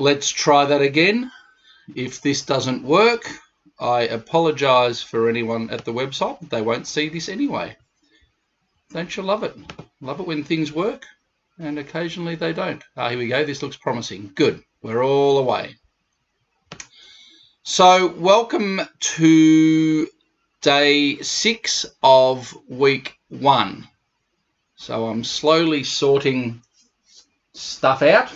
let's try that again. If this doesn't work, I apologise for anyone at the website, but they won't see this anyway. Don't you love it? Love it when things work, and occasionally they don't. Here we go. This looks promising. Good. We're all away. So welcome to day 6 of week 1. So I'm slowly sorting stuff out.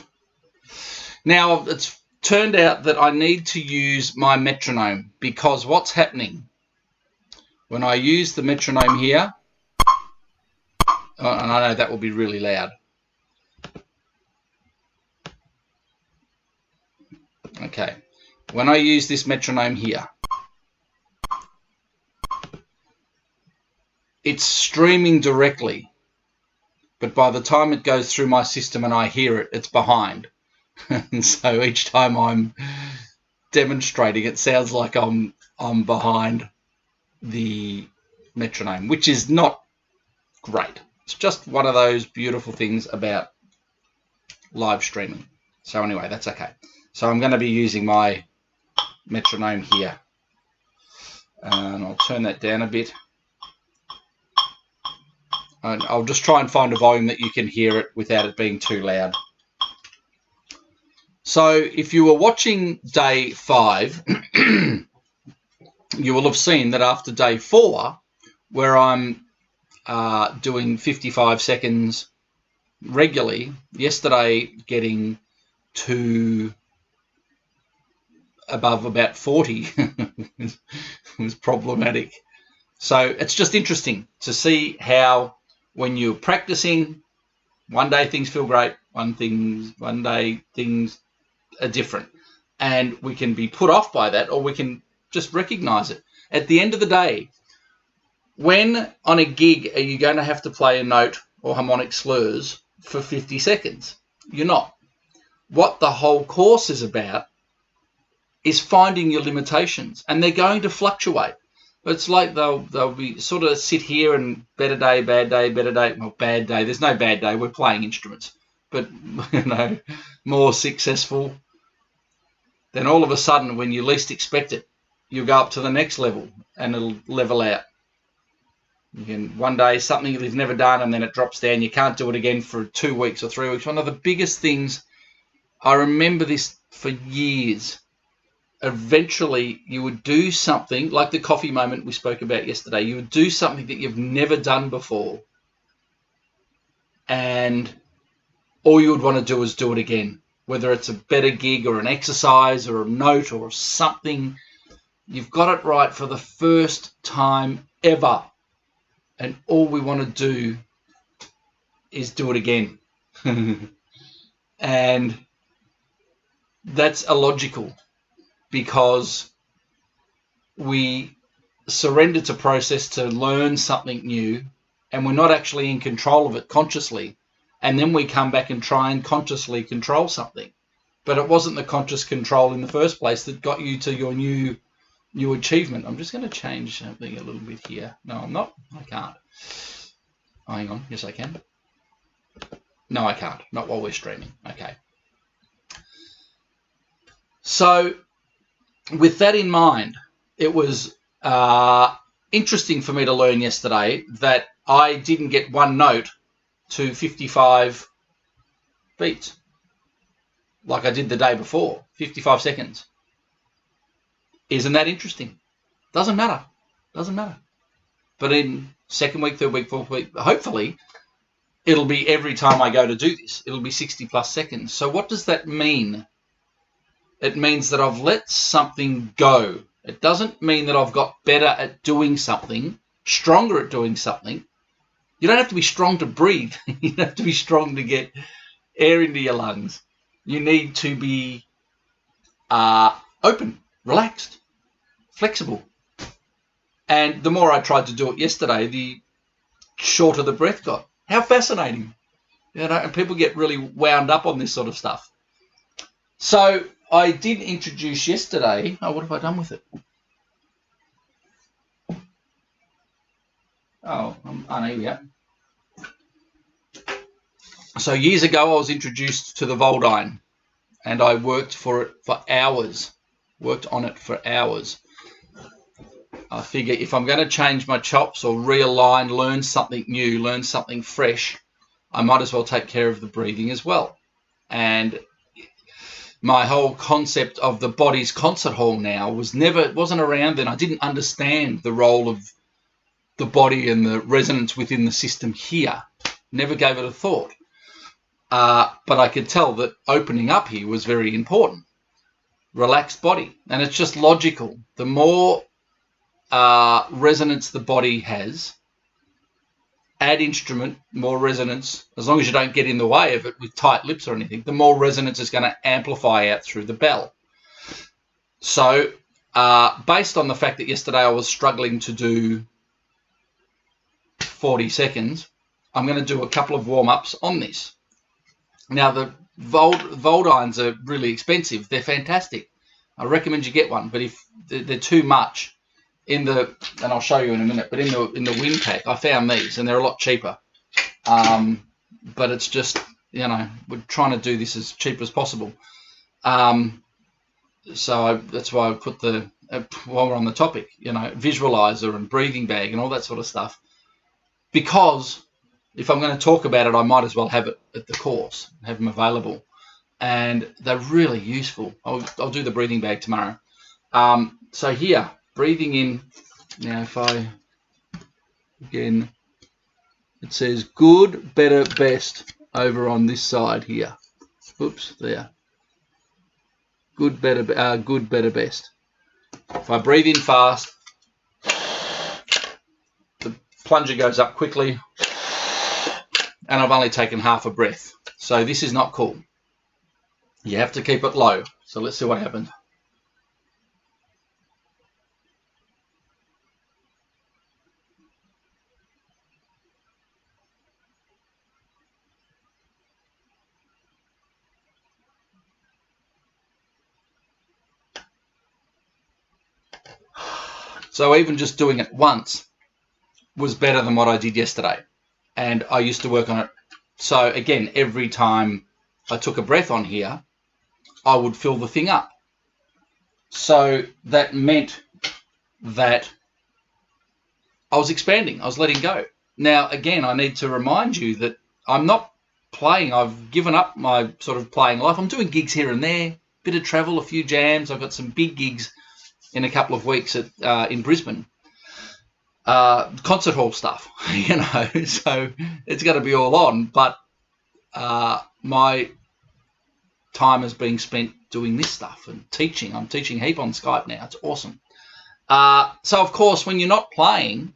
Now, it's turned out that I need to use my metronome, because what's happening when I use the metronome here, and I know that will be really loud. Okay, when I use this metronome here, it's streaming directly, but by the time it goes through my system and I hear it, it's behind. And so each time I'm demonstrating, it sounds like I'm behind the metronome, which is not great. It's just one of those beautiful things about live streaming. So anyway, that's okay. So I'm going to be using my metronome here, and I'll turn that down a bit. And I'll just try and find a volume that you can hear it without it being too loud. So if you were watching day 5, you will have seen that after day 4, where I'm doing 55 seconds regularly, yesterday getting to above about 40 was problematic. So it's just interesting to see how when you're practicing, one day things feel great, one day things are different, and we can be put off by that, or we can just recognize it. At the end of the day, when on a gig are you going to have to play a note or harmonic slurs for 50 seconds? You're not. What the whole course is about is finding your limitations, and they're going to fluctuate. It's like they'll be sort of sit here and better day, bad day, better day. Well, bad day. There's no bad day. We're playing instruments, but more successful. Then all of a sudden, when you least expect it, you'll go up to the next level and it'll level out. You can one day something you've never done, and then it drops down. You can't do it again for 2 weeks or 3 weeks. One of the biggest things, I remember this for years. Eventually, you would do something like the coffee moment we spoke about yesterday. You would do something that you've never done before, and all you would want to do is do it again. Whether it's a better gig or an exercise or a note or something, you've got it right for the first time ever. And all we want to do is do it again. And that's illogical, because we surrender to process to learn something new, and we're not actually in control of it consciously. And then we come back and try and consciously control something. But it wasn't the conscious control in the first place that got you to your new achievement. I'm just going to change something a little bit here. No, I'm not. I can't. Oh, hang on. Yes, I can. No, I can't. Not while we're streaming. Okay. So with that in mind, it was interesting for me to learn yesterday that I didn't get one note to 55 beats like I did the day before, 55 seconds. Isn't that interesting? Doesn't matter. But in second week, third week, fourth week, hopefully it'll be every time I go to do this. It'll be 60 plus seconds. So what does that mean? It means that I've let something go. It doesn't mean that I've got better at doing something, stronger at doing something. You don't have to be strong to breathe. You don't have to be strong to get air into your lungs. You need to be open, relaxed, flexible. And the more I tried to do it yesterday, the shorter the breath got. How fascinating. And people get really wound up on this sort of stuff. So I did introduce yesterday. Oh, what have I done with it? Oh, here we go. So years ago, I was introduced to the Voldine, and I worked for it for hours. Worked on it for hours. I figure if I'm going to change my chops or realign, learn something new, learn something fresh, I might as well take care of the breathing as well. And my whole concept of the body's concert hall now wasn't around then. I didn't understand the role of the body and the resonance within the system here. Never gave it a thought. But I could tell that opening up here was very important. Relaxed body. And it's just logical. The more resonance the body has, add instrument, more resonance, as long as you don't get in the way of it with tight lips or anything, the more resonance is going to amplify out through the bell. So based on the fact that yesterday I was struggling to do 40 seconds, I'm going to do a couple of warm-ups on this. Now, the Voldines are really expensive. They're fantastic. I recommend you get one, but if they're too much, and I'll show you in a minute, but in the wind pack, I found these, and they're a lot cheaper. But it's just, we're trying to do this as cheap as possible. So that's why I put while we're on the topic, visualizer and breathing bag and all that sort of stuff. Because if I'm going to talk about it, I might as well have it at the course, have them available. And they're really useful. I'll do the breathing bag tomorrow. So here, breathing in. Now, again, it says good, better, best over on this side here. Oops, there. Good, better, best. If I breathe in fast, the plunger goes up quickly, and I've only taken half a breath. So this is not cool. You have to keep it low. So let's see what happens. So even just doing it once was better than what I did yesterday. And I used to work on it. So again, every time I took a breath on here, I would fill the thing up. So that meant that I was expanding. I was letting go. Now, again, I need to remind you that I'm not playing. I've given up my sort of playing life. I'm doing gigs here and there, bit of travel, a few jams. I've got some big gigs in a couple of weeks in Brisbane. Concert hall stuff, so it's got to be all on. But my time is being spent doing this stuff and teaching. I'm teaching heap on Skype now. It's awesome. So, of course, when you're not playing,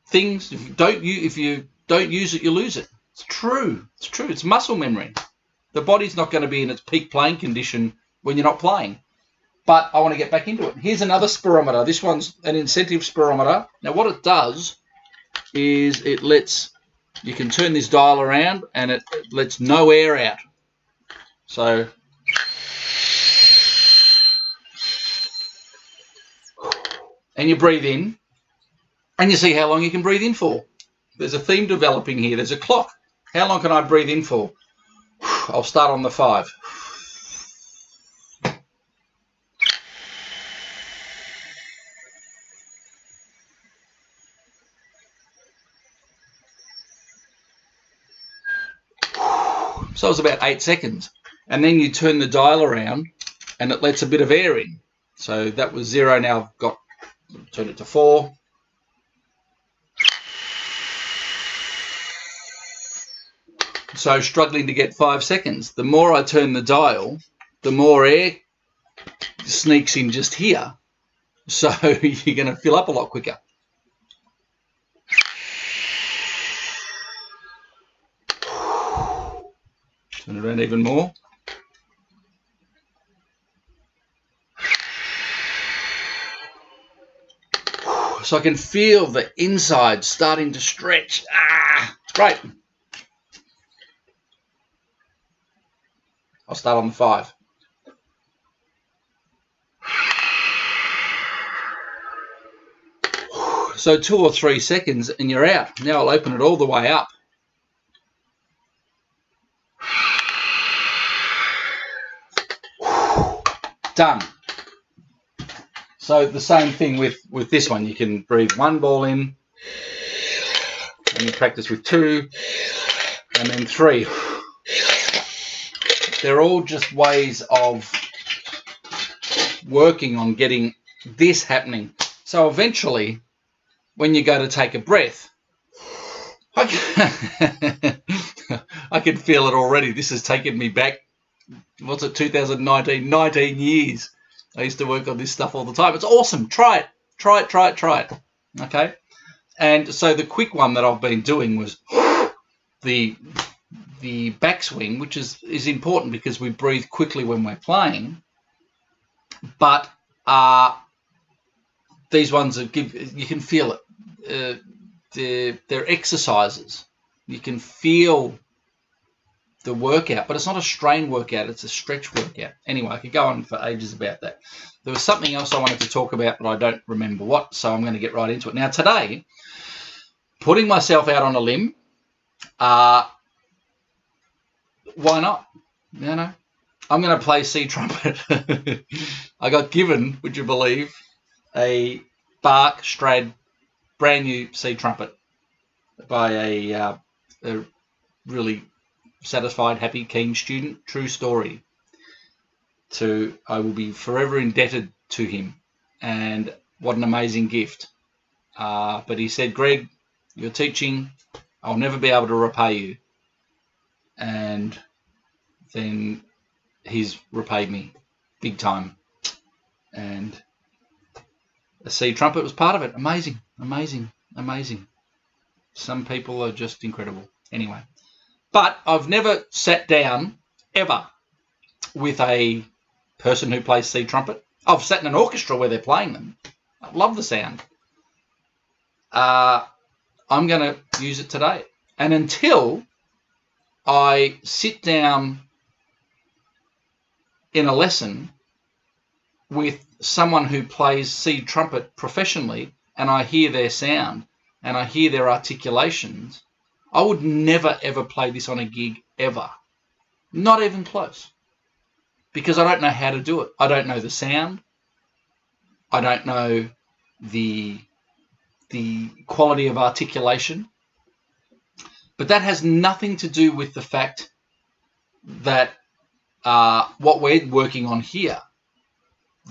things, if you don't use it, you lose it. It's true. It's true. It's muscle memory. The body's not going to be in its peak playing condition when you're not playing. But I want to get back into it. Here's another spirometer. This one's an incentive spirometer. Now, what it does is you can turn this dial around and it lets no air out. So, and you breathe in, and you see how long you can breathe in for. There's a theme developing here. There's a clock. How long can I breathe in for? I'll start on the 5. So it was about 8 seconds. And then you turn the dial around and it lets a bit of air in. So that was 0. Now I've turned it to 4. So struggling to get 5 seconds. The more I turn the dial, the more air sneaks in just here. So you're going to fill up a lot quicker. Turn it around even more. So I can feel the inside starting to stretch. It's great. I'll start on the 5. So 2 or 3 seconds and you're out. Now I'll open it all the way up. Done. So the same thing with this one. You can breathe one ball in, and you practice with 2, and then 3. They're all just ways of working on getting this happening. So eventually, when you go to take a breath, I can feel it already. This has taken me back, what's it, 2019, 19 years. I used to work on this stuff all the time. It's awesome. Try it. Try it. Okay? And so the quick one that I've been doing was the backswing, which is important because we breathe quickly when we're playing. But these ones you can feel it. They're exercises. You can feel the workout, but it's not a strain workout, it's a stretch workout. Anyway, I could go on for ages about that. There was something else I wanted to talk about, but I don't remember what, so I'm going to get right into it. Now, today, putting myself out on a limb, why not? You know, I'm going to play C trumpet. I got given, would you believe, a Bach Strad brand new C trumpet by a really satisfied, happy, keen student. True story. I will be forever indebted to him, and what an amazing gift. But he said, Greg, you're teaching, I'll never be able to repay you. And then he's repaid me big time. And a C trumpet was part of it. Amazing. Some people are just incredible. Anyway, but I've never sat down ever with a person who plays C trumpet. I've sat in an orchestra where they're playing them. I love the sound. I'm going to use it today. And until I sit down in a lesson with someone who plays C trumpet professionally, and I hear their sound and I hear their articulations, I would never, ever play this on a gig, ever. Not even close. Because I don't know how to do it. I don't know the sound. I don't know the quality of articulation. But that has nothing to do with the fact that what we're working on here,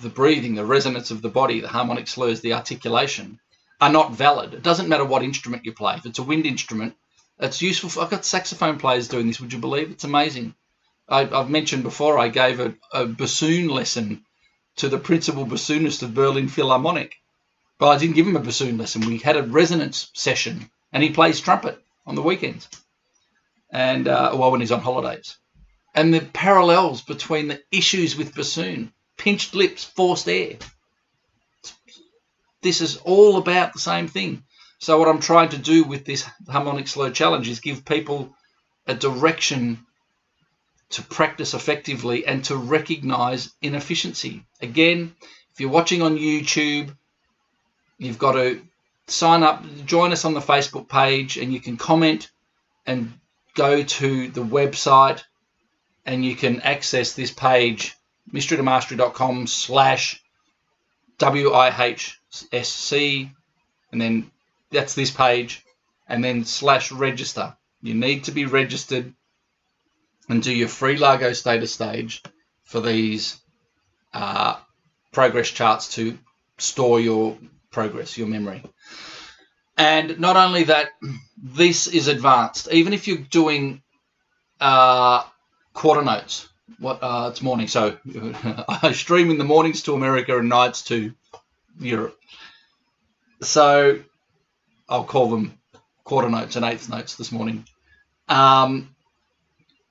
the breathing, the resonance of the body, the harmonic slurs, the articulation, are not valid. It doesn't matter what instrument you play. If it's a wind instrument, it's useful. I've got saxophone players doing this, would you believe? It's amazing. I've mentioned before I gave a bassoon lesson to the principal bassoonist of Berlin Philharmonic. But I didn't give him a bassoon lesson. We had a resonance session, and he plays trumpet on the weekends, and when he's on holidays. And the parallels between the issues with bassoon, pinched lips, forced air. This is all about the same thing. So what I'm trying to do with this harmonic slur challenge is give people a direction to practice effectively and to recognize inefficiency. Again, if you're watching on YouTube, you've got to sign up, join us on the Facebook page, and you can comment and go to the website and you can access this page, mysterytomastery.com/WIHSC, and then that's this page, and then /register. You need to be registered and do your free Largo status stage for these progress charts to store your progress, your memory. And not only that, this is advanced. Even if you're doing quarter notes, it's morning, so I stream in the mornings to America and nights to Europe. So I'll call them quarter notes and eighth notes this morning.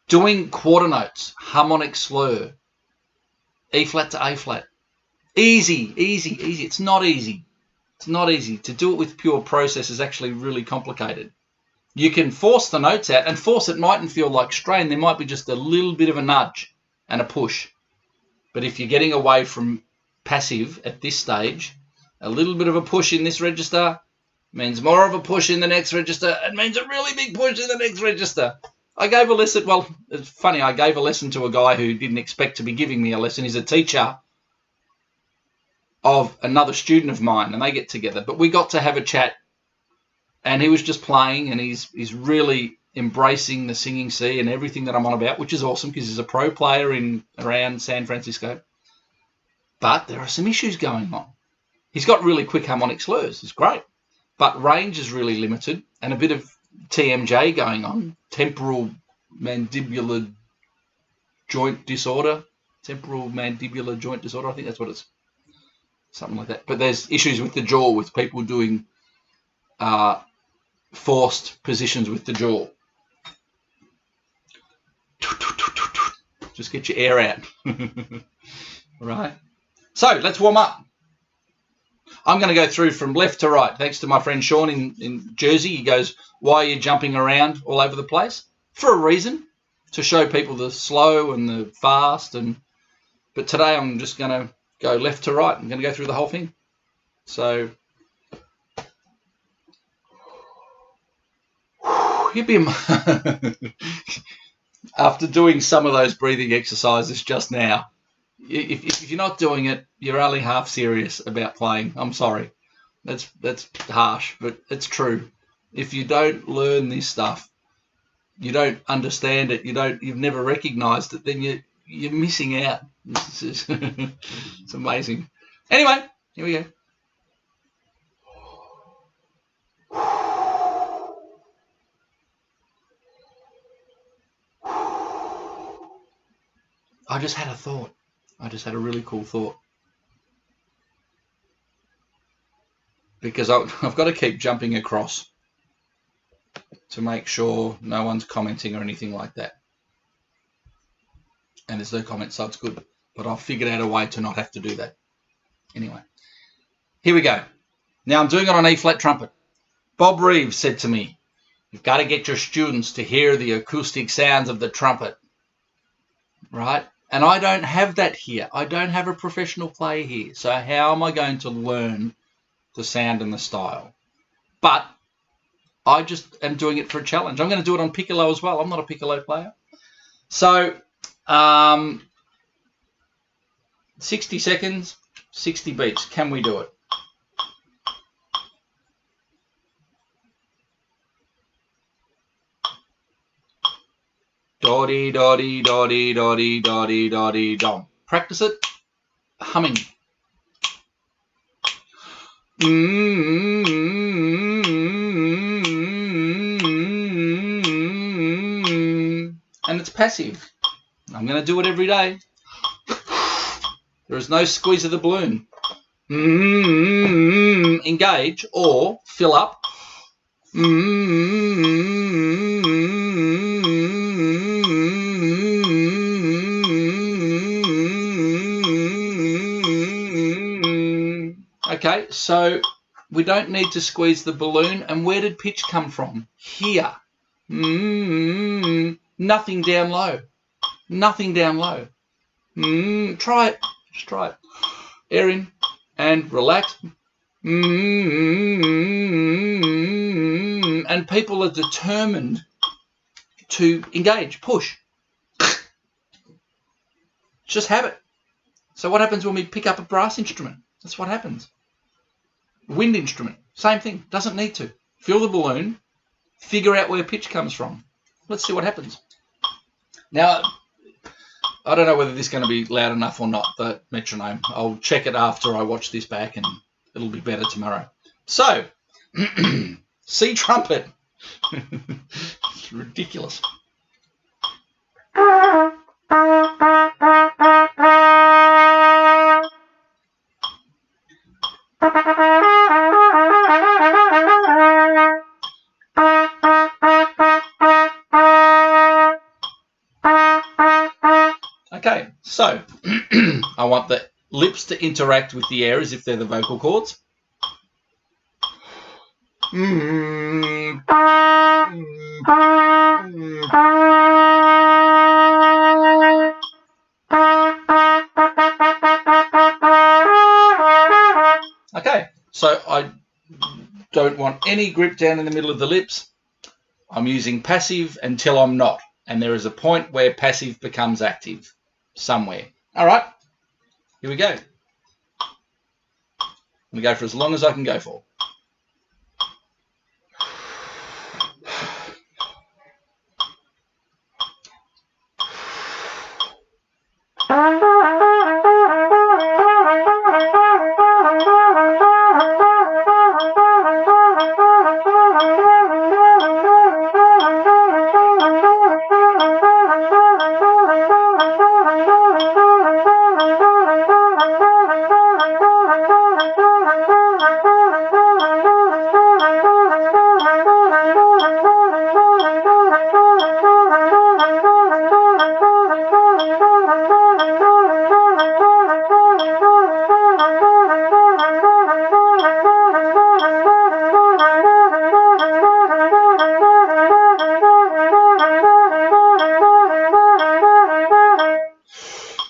Doing quarter notes, harmonic slur, E flat to A flat. Easy. It's not easy. To do it with pure process is actually really complicated. You can force the notes out, and force it mightn't feel like strain. There might be just a little bit of a nudge and a push. But if you're getting away from passive at this stage, a little bit of a push in this register means more of a push in the next register. It means a really big push in the next register. I gave a lesson, well, it's funny, I gave a lesson to a guy who didn't expect to be giving me a lesson. He's a teacher of another student of mine, and they get together. But we got to have a chat, and he was just playing, and he's really embracing the singing C and everything that I'm on about, which is awesome because he's a pro player around San Francisco. But there are some issues going on. He's got really quick harmonic slurs. It's great. But range is really limited, and a bit of TMJ going on, temporal mandibular joint disorder. Temporal mandibular joint disorder. I think that's what it's, something like that. But there's issues with the jaw with people doing forced positions with the jaw. Just get your air out. Right. So let's warm up. I'm going to go through from left to right. Thanks to my friend Sean in Jersey. He goes, why are you jumping around all over the place? For a reason, to show people the slow and the fast. But today I'm just going to go left to right. I'm going to go through the whole thing. So, after doing some of those breathing exercises just now, if you're not doing it, you're only half serious about playing. I'm sorry. That's harsh, but it's true. If you don't learn this stuff, you don't understand it, you've never recognized it, then you're missing out. It's amazing. Anyway, here we go. I just had a thought. I just had a really cool thought. Because I've got to keep jumping across to make sure no one's commenting or anything like that. And there's no comments, so it's good. But I've figured out a way to not have to do that. Anyway, here we go. Now I'm doing it on E-flat trumpet. Bob Reeves said to me, you've got to get your students to hear the acoustic sounds of the trumpet. Right? And I don't have that here. I don't have a professional player here. So how am I going to learn the sound and the style? But I just am doing it for a challenge. I'm going to do it on piccolo as well. I'm not a piccolo player. So 60 seconds, 60 beats. Can we do it? Dotty, dotty, dotty, dotty, dotty, dotty, dom. Practice it. Humming. And it's passive. I'm going to do it every day. There is no squeeze of the balloon. Engage or fill up. Okay, so we don't need to squeeze the balloon. And where did pitch come from? Here. Nothing down low. Nothing down low. Try it. Just try it. Air in and relax. And people are determined to engage, push. Just have it. So what happens when we pick up a brass instrument? That's what happens. Wind instrument, same thing. Doesn't need to. Fill the balloon, figure out where pitch comes from. Let's see what happens. Now, I don't know whether this is going to be loud enough or not, the metronome. I'll check it after I watch this back and it'll be better tomorrow. So, C trumpet. It's ridiculous. Okay, so I want the lips to interact with the air as if they're the vocal cords. Okay, so I don't want any grip down in the middle of the lips. I'm using passive until I'm not. And there is a point where passive becomes active somewhere. All right, here we go. I'm going to go for as long as I can go for.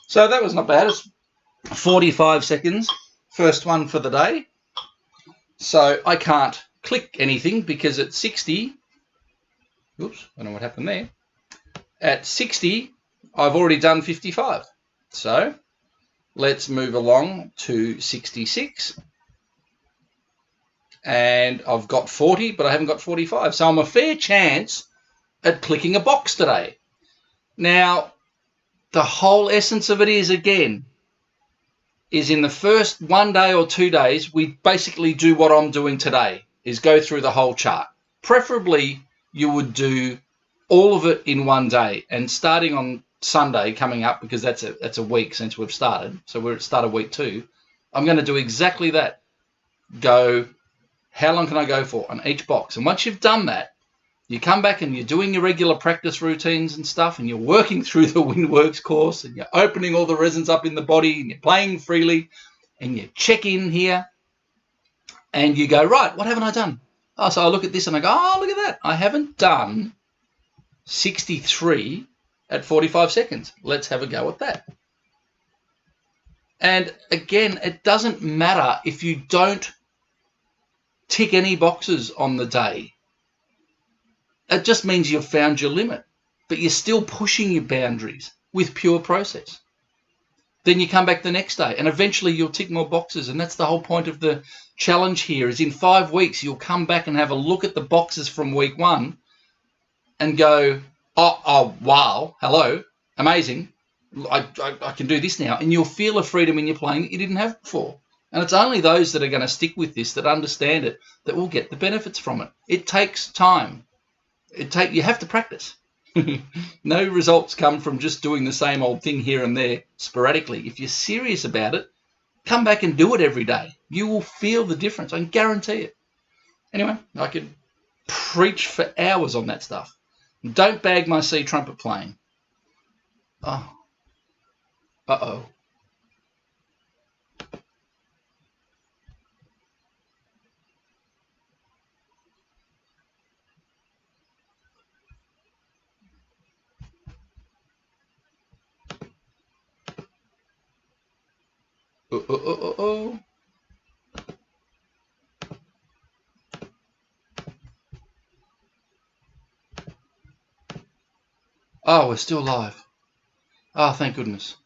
So that was not bad. It's 45 seconds, first one for the day. So I can't click anything because at 60, oops, I don't know what happened there. At 60, I've already done 55. So let's move along to 66. And I've got 40, but I haven't got 45. So I'm a fair chance at clicking a box today. Now, the whole essence of it is, again, is in the first 1 day or 2 days, we basically do what I'm doing today, is go through the whole chart. Preferably, you would do all of it in 1 day. And starting on Sunday coming up, because that's a week since we've started, so we're at start of week 2, I'm going to do exactly that. Go, how long can I go for on each box? And once you've done that, you come back and you're doing your regular practice routines and stuff, and you're working through the WindWorks course, and you're opening all the resins up in the body, and you're playing freely, and you check in here, and you go, right, what haven't I done? Oh, so I look at this and I go, oh, look at that. I haven't done 63 at 45 seconds. Let's have a go at that. And again, it doesn't matter if you don't tick any boxes on the day. It just means you've found your limit, but you're still pushing your boundaries with pure process. Then you come back the next day and eventually you'll tick more boxes. And that's the whole point of the challenge here, is in 5 weeks, you'll come back and have a look at the boxes from week 1 and go, oh, wow, hello, amazing. I can do this now. And you'll feel a freedom in your playing that you didn't have before. And it's only those that are going to stick with this, that understand it, that will get the benefits from it. It takes time. You have to practice. No results come from just doing the same old thing here and there sporadically. If you're serious about it, come back and do it every day. You will feel the difference. I can guarantee it. Anyway, I could preach for hours on that stuff. Don't bag my C trumpet playing. Oh. Uh-oh. Oh. Oh, we're still live. Oh, thank goodness.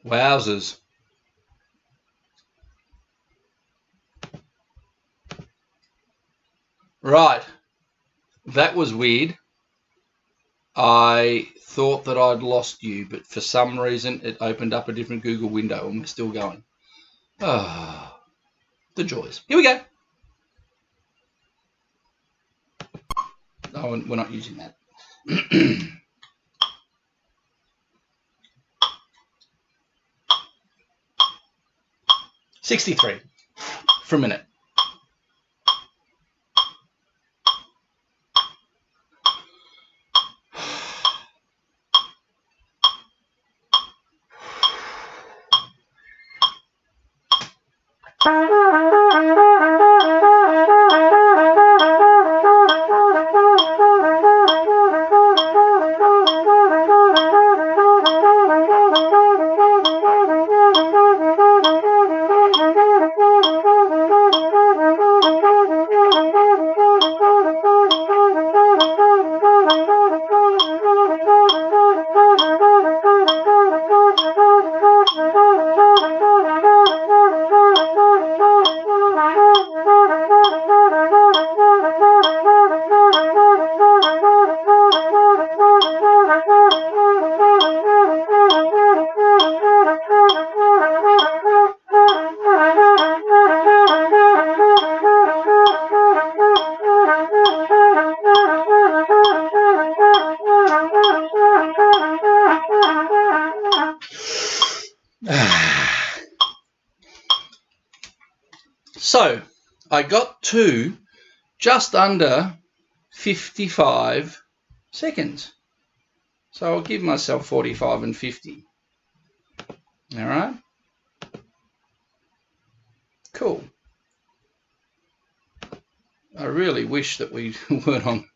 Wowzers. Right. That was weird. I thought that I'd lost you, but for some reason it opened up a different Google window and we're still going. Oh, the joys. Here we go. Oh, we're not using that. 63 for a minute. So I got to just under 55 seconds. So I'll give myself 45 and 50. All right. Cool. I really wish that we weren't on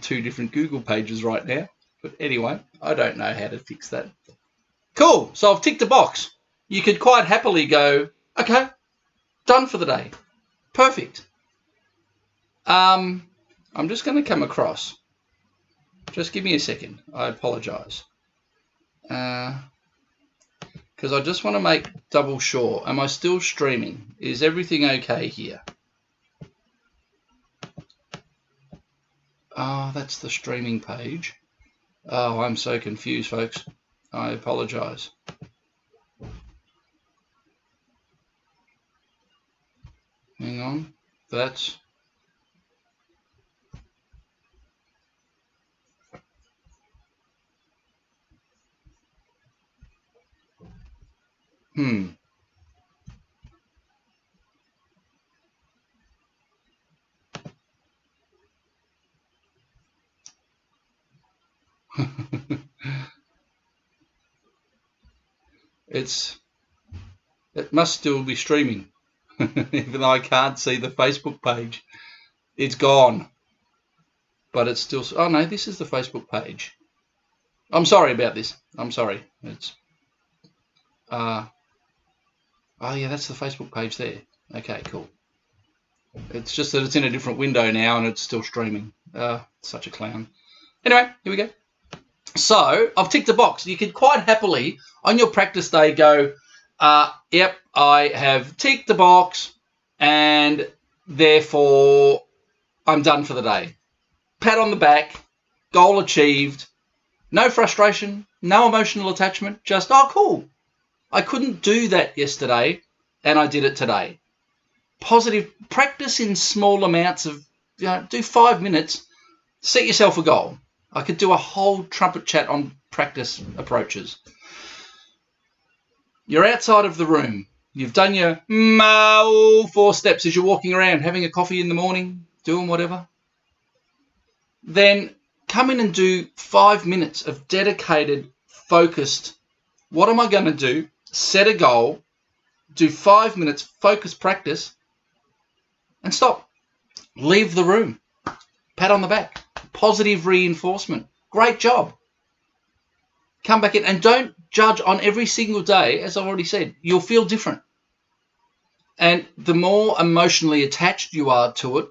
2 different Google pages right now. But anyway, I don't know how to fix that. Cool. So I've ticked a box. You could quite happily go, okay, done for the day. Perfect. I'm just going to come across. Just give me a second. I apologise. Because I just want to make double sure. Am I still streaming? Is everything okay here? Oh, that's the streaming page. Oh, I'm so confused, folks. I apologise. Hang on. That's... It must still be streaming, even though I can't see the Facebook page. It's gone, but it's still... Oh, no, this is the Facebook page. I'm sorry about this. I'm sorry. It's... oh, yeah, that's the Facebook page there. Okay, cool. It's just that it's in a different window now and it's still streaming. Such a clown. Anyway, here we go. So I've ticked a box. You could quite happily, on your practice day, go, yep, I have ticked the box and therefore I'm done for the day. Pat on the back, goal achieved, no frustration, no emotional attachment, just, oh, cool. I couldn't do that yesterday and I did it today. Positive practice in small amounts of, do 5 minutes, set yourself a goal. I could do a whole trumpet chat on practice approaches. You're outside of the room. You've done your 4 steps as you're walking around, having a coffee in the morning, doing whatever. Then come in and do 5 minutes of dedicated, focused, what am I going to do? Set a goal, do 5 minutes focused practice, and stop. Leave the room. Pat on the back. Positive reinforcement. Great job. Come back in and don't judge on every single day. As I've already said, you'll feel different. And the more emotionally attached you are to it,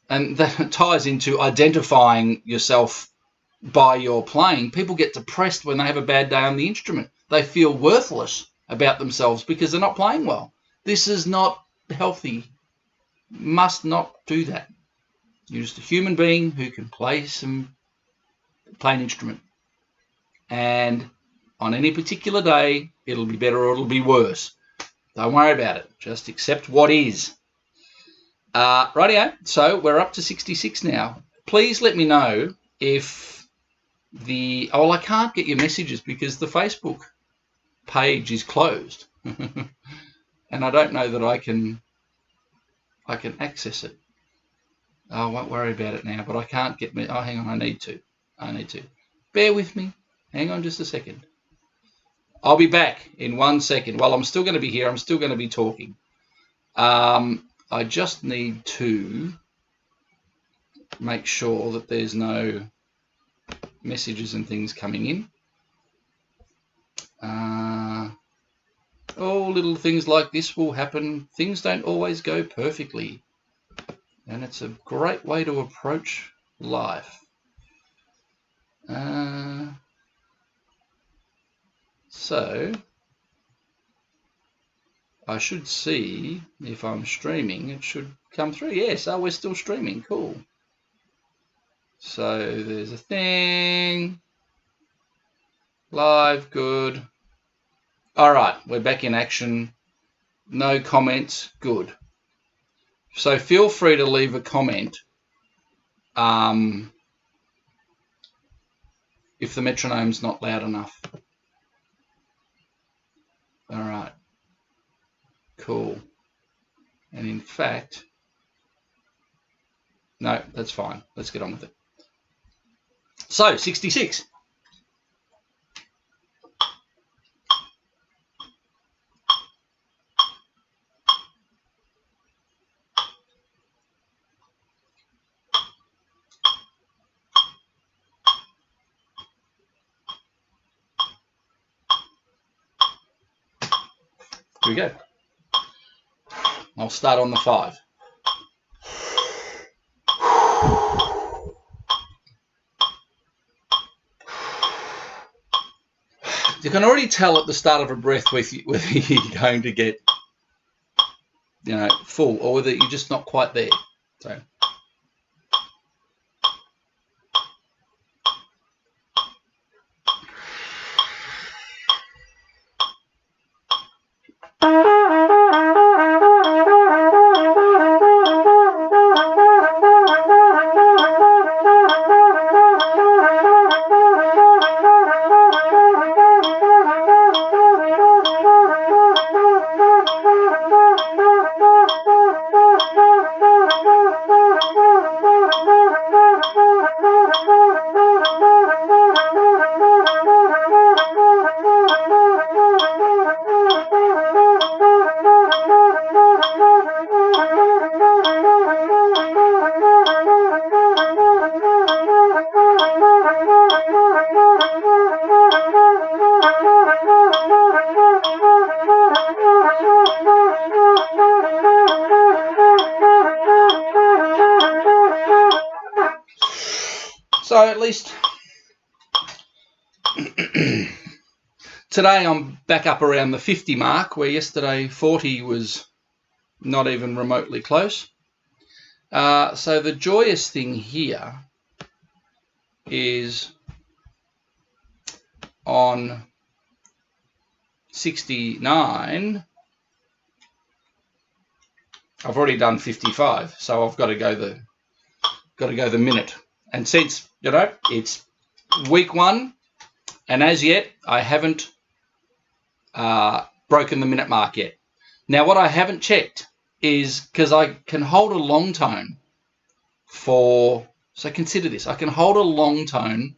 and that ties into identifying yourself by your playing, people get depressed when they have a bad day on the instrument. They feel worthless about themselves because they're not playing well. This is not healthy. Must not do that. You're just a human being who can play an instrument. And on any particular day, it'll be better or it'll be worse. Don't worry about it. Just accept what is. Rightio. So we're up to 66 now. Please let me know if I can't get your messages because the Facebook page is closed. And I don't know that I can access it. I won't worry about it now, but I can't get me. Oh, hang on. I need to. Bear with me. Hang on just a second. I'll be back in 1 second. Well, I'm still going to be here. I'm still going to be talking. I just need to make sure that there's no messages and things coming in. Little things like this will happen. Things don't always go perfectly. And it's a great way to approach life. So I should see if I'm streaming. It should come through. Yes, we're still streaming. Cool. So there's a thing. Live, good. All right, we're back in action. No comments, good. So feel free to leave a comment if the metronome's not loud enough. Cool. And in fact, no, that's fine. Let's get on with it. So, 66. Here we go. I'll start on the 5. You can already tell at the start of a breath whether you're going to get, full, or whether you're just not quite there. So. So at least today I'm back up around the 50 mark, where yesterday 40 was not even remotely close. So the joyous thing here is on 69, I've already done 55, so I've got to go the minute. And since, it's week 1, and as yet, I haven't broken the minute mark yet. Now, what I haven't checked is, because I can hold a long tone so consider this, I can hold a long tone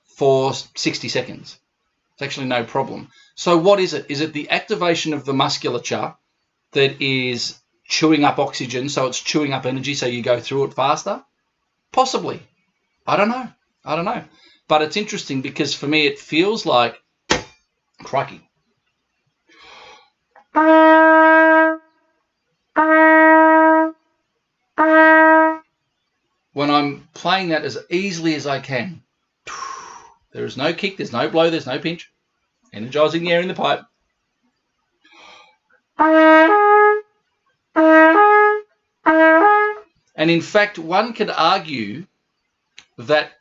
for 60 seconds. It's actually no problem. So what is it? Is it the activation of the musculature that is chewing up oxygen, so it's chewing up energy so you go through it faster? Possibly. I don't know. But it's interesting because for me it feels like, crikey. When I'm playing that as easily as I can. There is no kick, there's no blow, there's no pinch. Energizing the air in the pipe. And in fact, one could argue that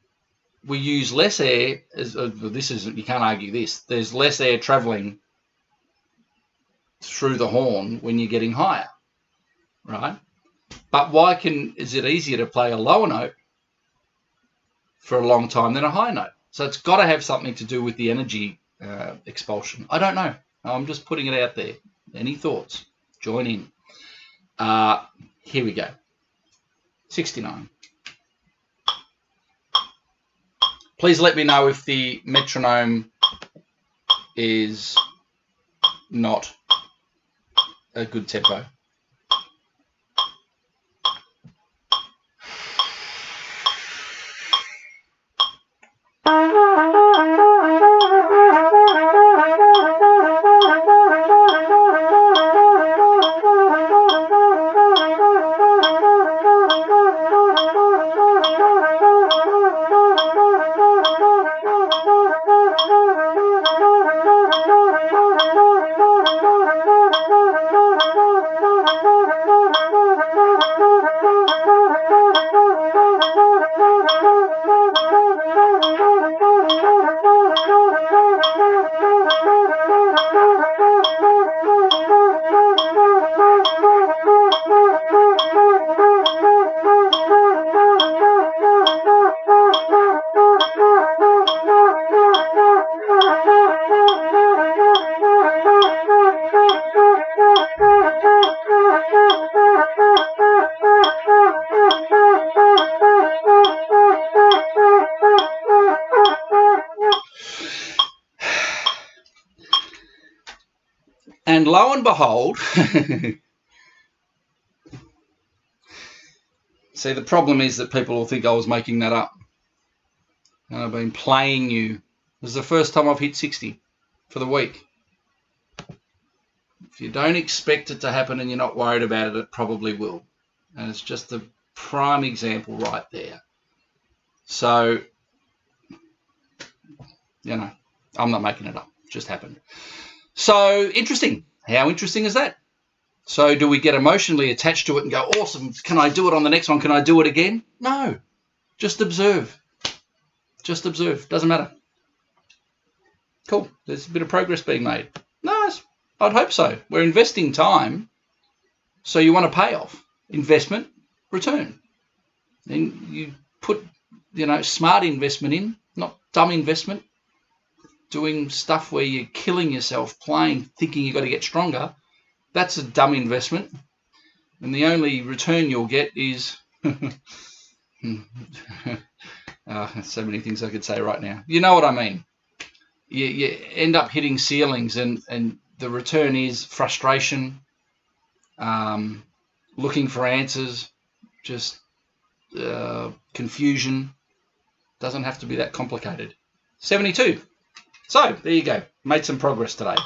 we use less air. You can't argue this. There's less air traveling through the horn when you're getting higher, right? But is it easier to play a lower note for a long time than a high note? So it's got to have something to do with the energy expulsion. I don't know. I'm just putting it out there. Any thoughts? Join in. Here we go. 69. Please let me know if the metronome is not a good tempo. And lo and behold, see, the problem is that people will think I was making that up. And I've been playing you. This is the first time I've hit 60 for the week. If you don't expect it to happen and you're not worried about it, it probably will. And it's just a prime example right there. So, you know, I'm not making it up. It just happened. So, interesting. How interesting is that? So, do we get emotionally attached to it and go, awesome, can I do it on the next one? Can I do it again? No. Just observe. Just observe. Doesn't matter. Cool. There's a bit of progress being made. Nice. I'd hope so. We're investing time, so you want a payoff. Investment, return. Then you put, smart investment in, not dumb investment. Doing stuff where you're killing yourself, playing, thinking you've got to get stronger. That's a dumb investment. And the only return you'll get is... so many things I could say right now. You know what I mean. You end up hitting ceilings, and the return is frustration, looking for answers, just confusion. Doesn't have to be that complicated. 72. So there you go. Made some progress today.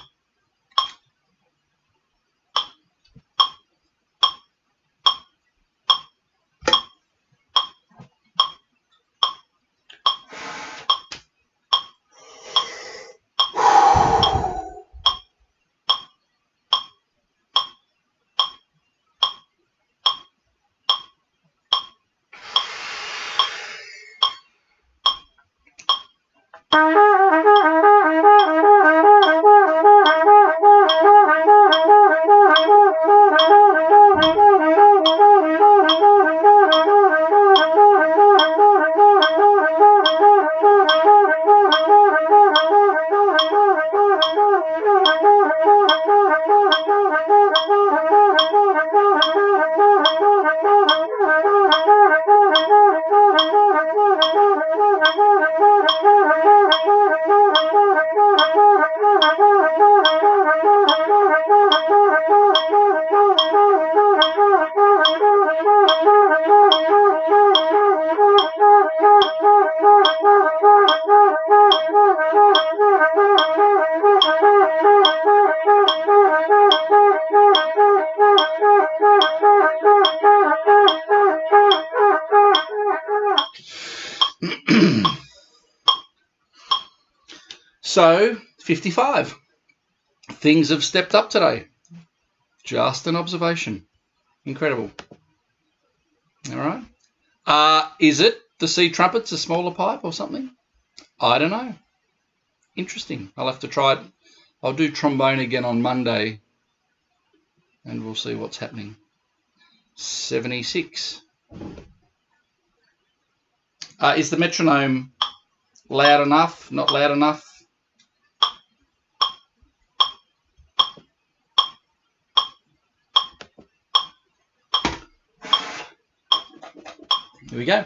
So, 55. Things have stepped up today. Just an observation. Incredible. All right. Is it the sea trumpets, a smaller pipe or something? I don't know. Interesting. I'll have to try it. I'll do trombone again on Monday, and we'll see what's happening. 76. Is the metronome loud enough? Not loud enough? Here we go.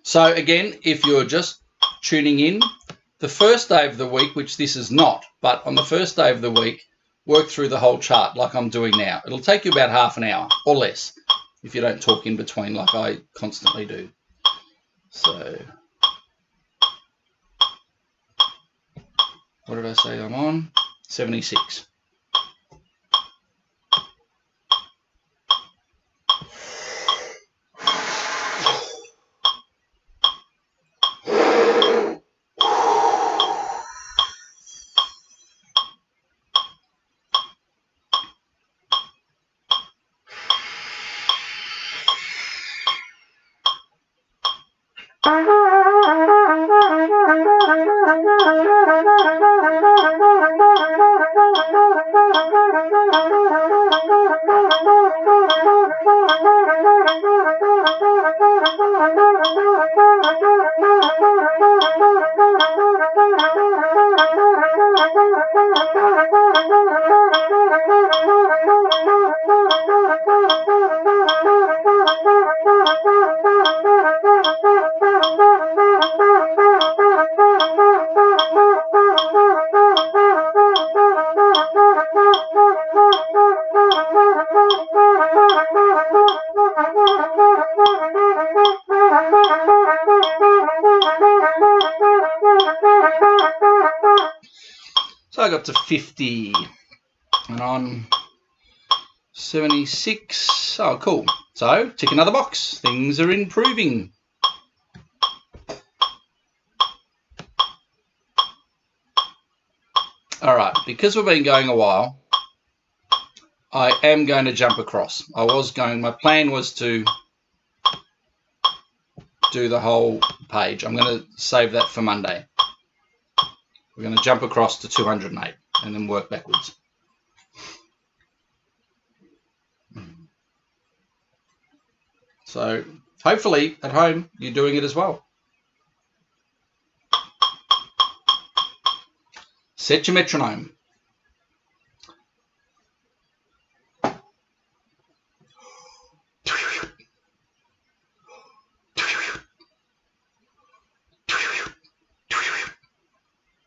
So again, if you're just tuning in, the first day of the week, which this is not, but on the first day of the week, work through the whole chart like I'm doing now. It'll take you about half an hour or less if you don't talk in between like I constantly do. So, what did I say I'm on? 76. got to 50 and I'm 76. Oh, cool. So tick another box. Things are improving. All right, because we've been going a while, I am going to jump across. My plan was to do the whole page. I'm going to save that for Monday. We're going to jump across to 208 and then work backwards. So hopefully at home you're doing it as well. Set your metronome.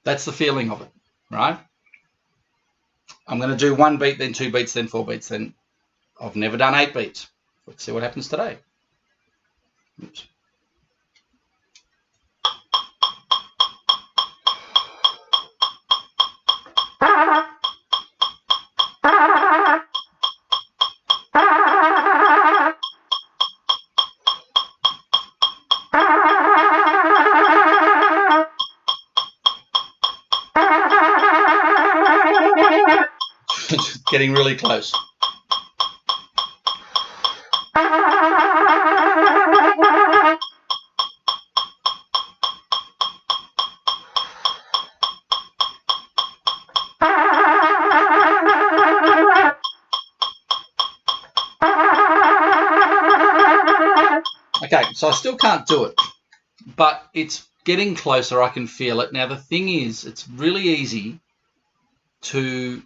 That's the feeling of it, right? I'm going to do 1 beat, then 2 beats, then 4 beats. Then I've never done 8 beats. Let's see what happens today. Oops. Getting really close. Okay, so I still can't do it, but it's getting closer. I can feel it. Now, the thing is, it's really easy to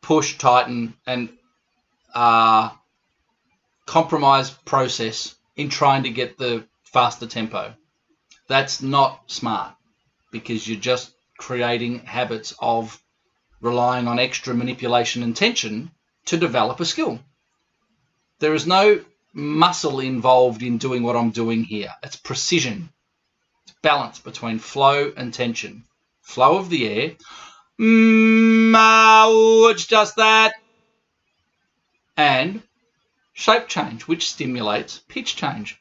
push, tighten, and compromise process in trying to get the faster tempo. That's not smart because you're just creating habits of relying on extra manipulation and tension to develop a skill. There is no muscle involved in doing what I'm doing here. It's precision. It's balance between flow and tension. Flow of the air. It's just that. And shape change, which stimulates pitch change.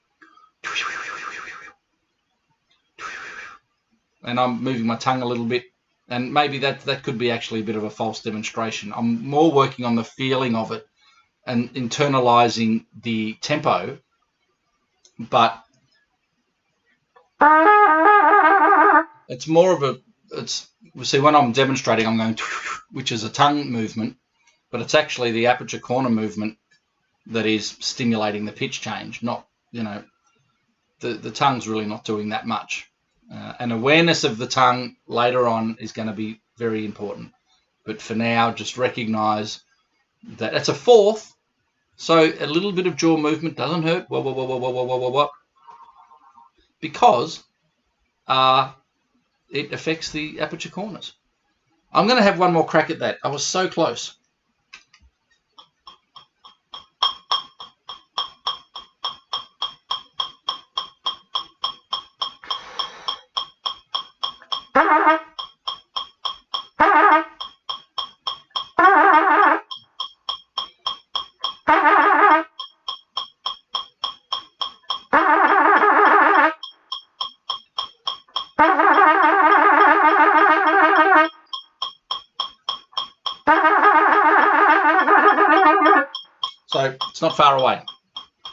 And I'm moving my tongue a little bit, and maybe that could be actually a bit of a false demonstration. I'm more working on the feeling of it and internalizing the tempo, but it's more of see, when I'm demonstrating, I'm going, which is a tongue movement, but it's actually the aperture corner movement that is stimulating the pitch change, not, the tongue's really not doing that much. And awareness of the tongue later on is going to be very important. But for now, just recognize that it's a fourth, so a little bit of jaw movement doesn't hurt. Because it affects the aperture corners. I'm going to have one more crack at that. I was so close. So it's not far away.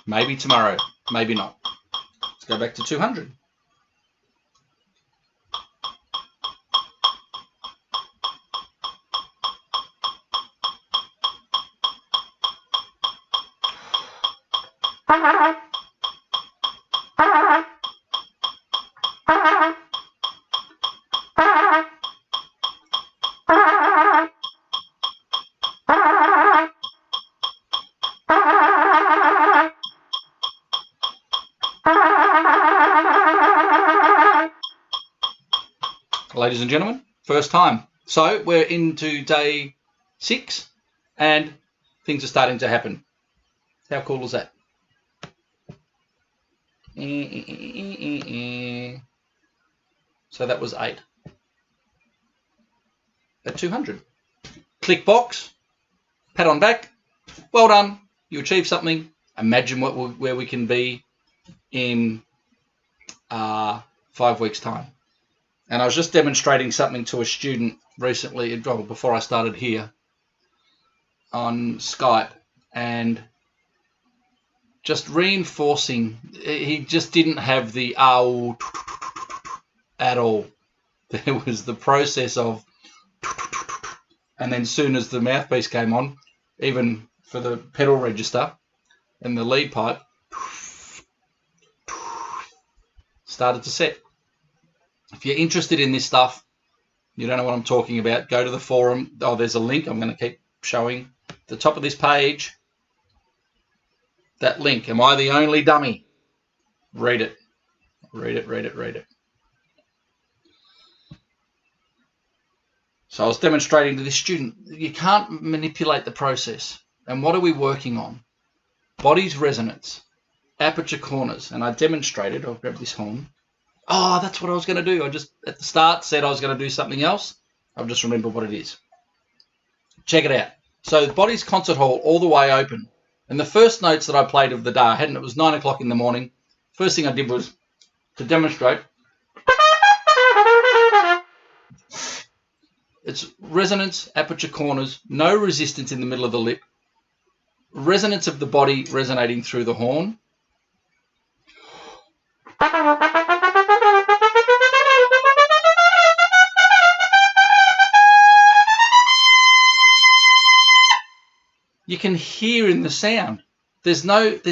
Maybe tomorrow, maybe not. Let's go back to 200. Ladies and gentlemen, first time. So we're into day 6 and things are starting to happen. How cool is that? So that was 8. at 200. Click box, pat on back, well done, you achieved something. Imagine where we can be in 5 weeks' time. And I was just demonstrating something to a student recently, before I started here on Skype, and just reinforcing, he just didn't have the ow at all. There was the process of, and then soon as the mouthpiece came on, even for the pedal register and the lead pipe, started to set. If you're interested in this stuff, you don't know what I'm talking about, go to the forum. Oh, there's a link I'm going to keep showing. At the top of this page, that link. Am I the only dummy? Read it. Read it, read it, read it. So I was demonstrating to this student, you can't manipulate the process. And what are we working on? Body's resonance, aperture corners. And I demonstrated, I'll grab this horn. Oh, that's what I was going to do. I just, at the start, said I was going to do something else. I'll just remember what it is. Check it out. So the body's concert hall all the way open. And the first notes that I played of the day, it was 9 o'clock in the morning. First thing I did was to demonstrate. It's resonance, aperture corners, no resistance in the middle of the lip. Resonance of the body resonating through the horn. You can hear in the sound. There's no grip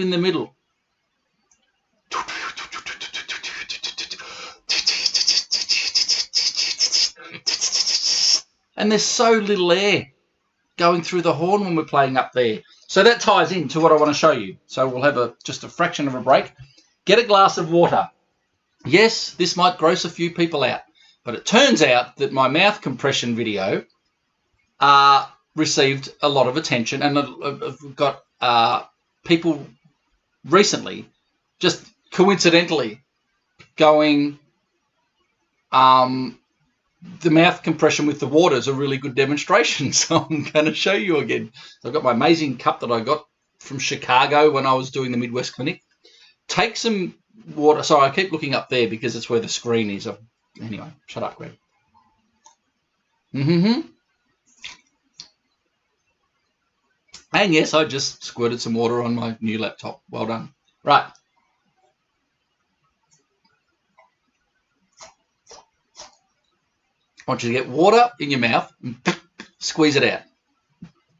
in the middle. And there's so little air going through the horn when we're playing up there. So that ties into what I want to show you. So we'll have just a fraction of a break. Get a glass of water. Yes, this might gross a few people out, but it turns out that my mouth compression video received a lot of attention, and I've got people recently just coincidentally going, the mouth compression with the water is a really good demonstration, so I'm going to show you again. So I've got my amazing cup that I got from Chicago when I was doing the Midwest Clinic. Take some water. Sorry, I keep looking up there because it's where the screen is. Anyway, shut up, Greg. And yes, I just squirted some water on my new laptop. Well done. Right. I want you to get water in your mouth and squeeze it out.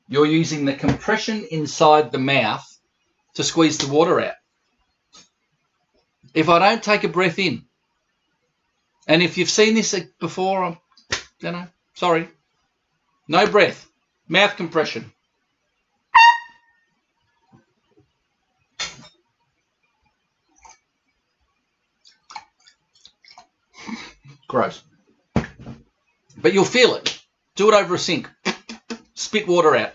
You're using the compression inside the mouth to squeeze the water out. If I don't take a breath in, and if you've seen this before, sorry. No breath. Mouth compression. Gross. But you'll feel it. Do it over a sink. Spit water out.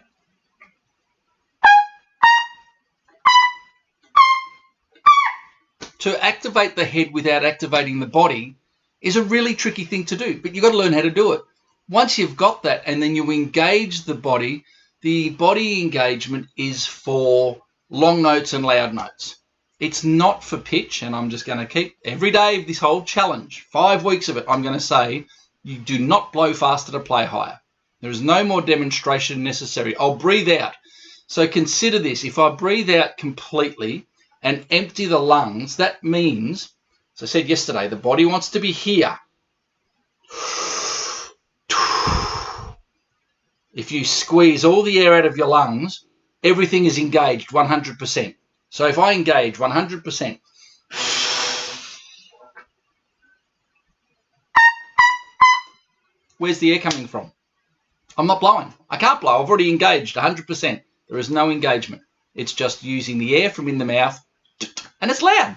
To activate the head without activating the body is a really tricky thing to do, but you've got to learn how to do it. Once you've got that and then you engage the body engagement is for long notes and loud notes. It's not for pitch, and I'm just going to keep every day of this whole challenge, 5 weeks of it, I'm going to say, you do not blow faster to play higher. There is no more demonstration necessary. I'll breathe out. So consider this. If I breathe out completely and empty the lungs, that means, as I said yesterday, the body wants to be here. If you squeeze all the air out of your lungs, everything is engaged 100%. So if I engage 100%, where's the air coming from? I'm not blowing. I can't blow. I've already engaged 100%. There is no engagement. It's just using the air from in the mouth, and it's loud.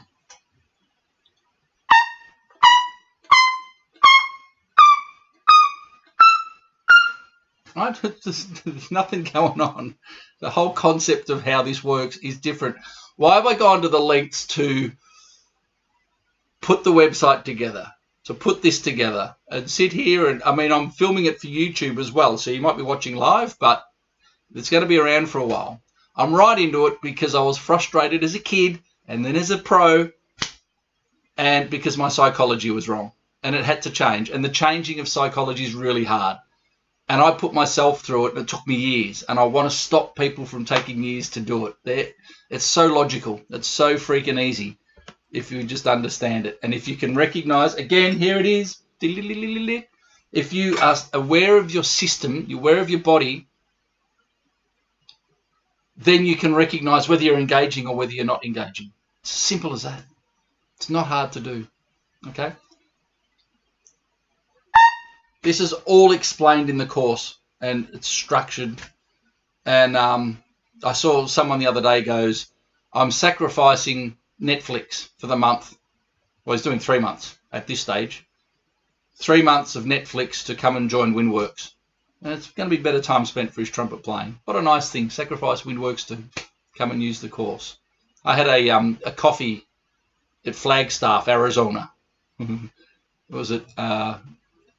Right? There's nothing going on. The whole concept of how this works is different. Why have I gone to the lengths to put the website together? to put this together and sit here. And I mean, I'm filming it for YouTube as well, so you might be watching live, but it's going to be around for a while. I'm right into it because I was frustrated as a kid and then as a pro, and because my psychology was wrong and it had to change. And the changing of psychology is really hard. And I put myself through it, and it took me years. And I want to stop people from taking years to do it. It's so logical. It's so freaking easy if you just understand it. And if you can recognize, again, here it is. If you are aware of your system, you're aware of your body, then you can recognize whether you're engaging or whether you're not engaging. It's as simple as that. It's not hard to do. Okay? This is all explained in the course, and it's structured. And I saw someone the other day goes, I'm sacrificing Netflix for the month. Well, he's doing 3 months at this stage. 3 months of Netflix to come and join Windworks. And it's going to be better time spent for his trumpet playing. What a nice thing. Sacrifice Windworks to come and use the course. I had a coffee at Flagstaff, Arizona. Was it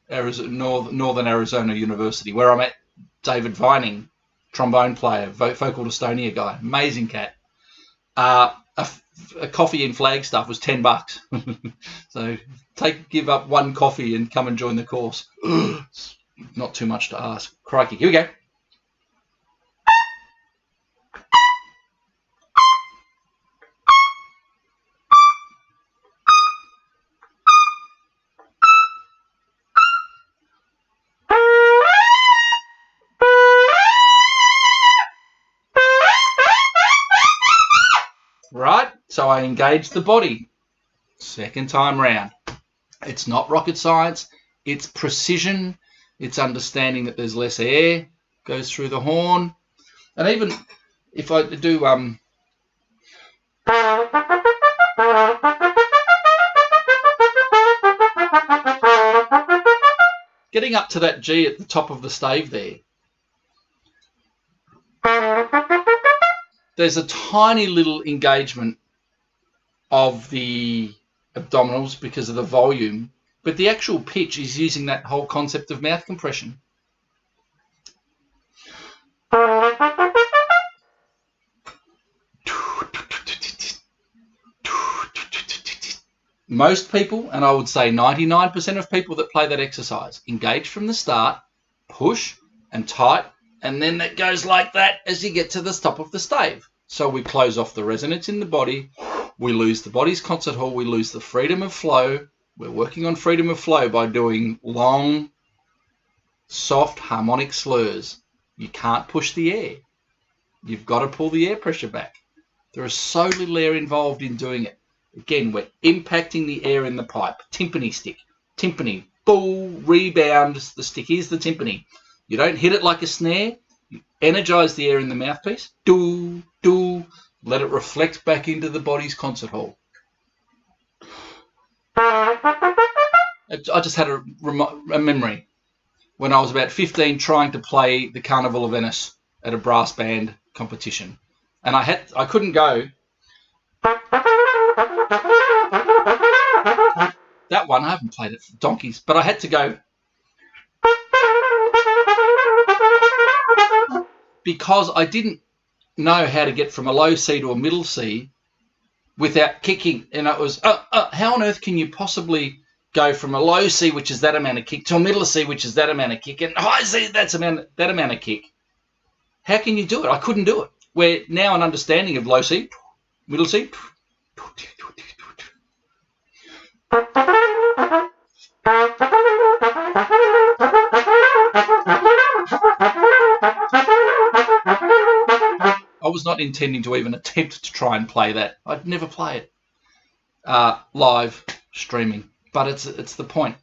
Northern Arizona University, where I met David Vining, trombone player, vocal dystonia guy, amazing cat. A coffee in Flagstaff was $10. So give up one coffee and come and join the course. It's not too much to ask. Crikey, here we go. Right, so I engage the body. Second time round. It's not rocket science. It's precision. It's understanding that there's less air goes through the horn. And even if I do getting up to that G at the top of the stave there, there's a tiny little engagement of the abdominals because of the volume, but the actual pitch is using that whole concept of mouth compression. Most people, and I would say 99% of people that play that exercise, engage from the start, push and tight, and then it goes like that as you get to the top of the stave. So we close off the resonance in the body. We lose the body's concert hall. We lose the freedom of flow. We're working on freedom of flow by doing long, soft harmonic slurs. You can't push the air. You've got to pull the air pressure back. There is so little air involved in doing it. Again, we're impacting the air in the pipe. Timpani stick. Timpani. Bull, rebound the stick. Here's the timpani. You don't hit it like a snare. You energize the air in the mouthpiece. Do, do. Let it reflect back into the body's concert hall. I just had a memory when I was about 15 trying to play the Carnival of Venice at a brass band competition. And I couldn't go. That one, I haven't played it for donkeys, but I had to go because I didn't know how to get from a low C to a middle C without kicking. And it was, how on earth can you possibly go from a low C, which is that amount of kick, to a middle C, which is that amount of kick, and high C, that amount of kick? How can you do it? I couldn't do it. Where now an understanding of low C, middle C, I was not intending to even attempt to try and play that. I'd never play it live streaming, but it's the point.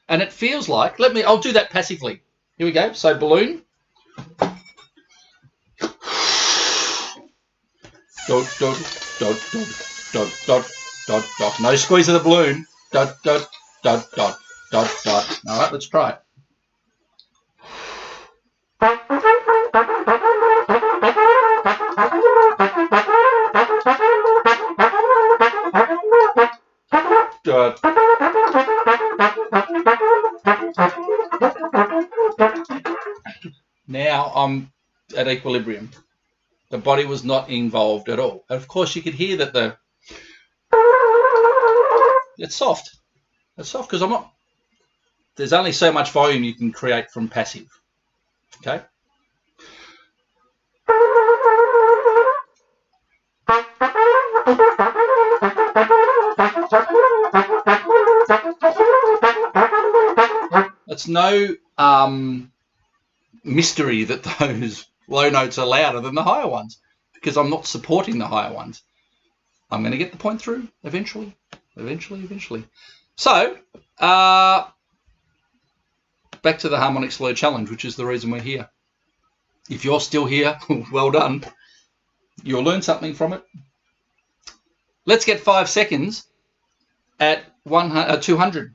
And it feels like, I'll do that passively. Here we go. So balloon. Dot, dot, dot, dot. dot, dot, dot, dot. No squeeze of the balloon. Dot, dot, dot, dot, dot, dot. All right, let's try it. Dot. Now I'm at equilibrium. The body was not involved at all. Of course, you could hear that it's soft. It's soft because I'm not. There's only so much volume you can create from passive. Okay. It's no mystery that those low notes are louder than the higher ones because I'm not supporting the higher ones. I'm going to get the point through eventually. So, back to the harmonic slur challenge, which is the reason we're here. If you're still here, well done. You'll learn something from it. Let's get 5 seconds at 200.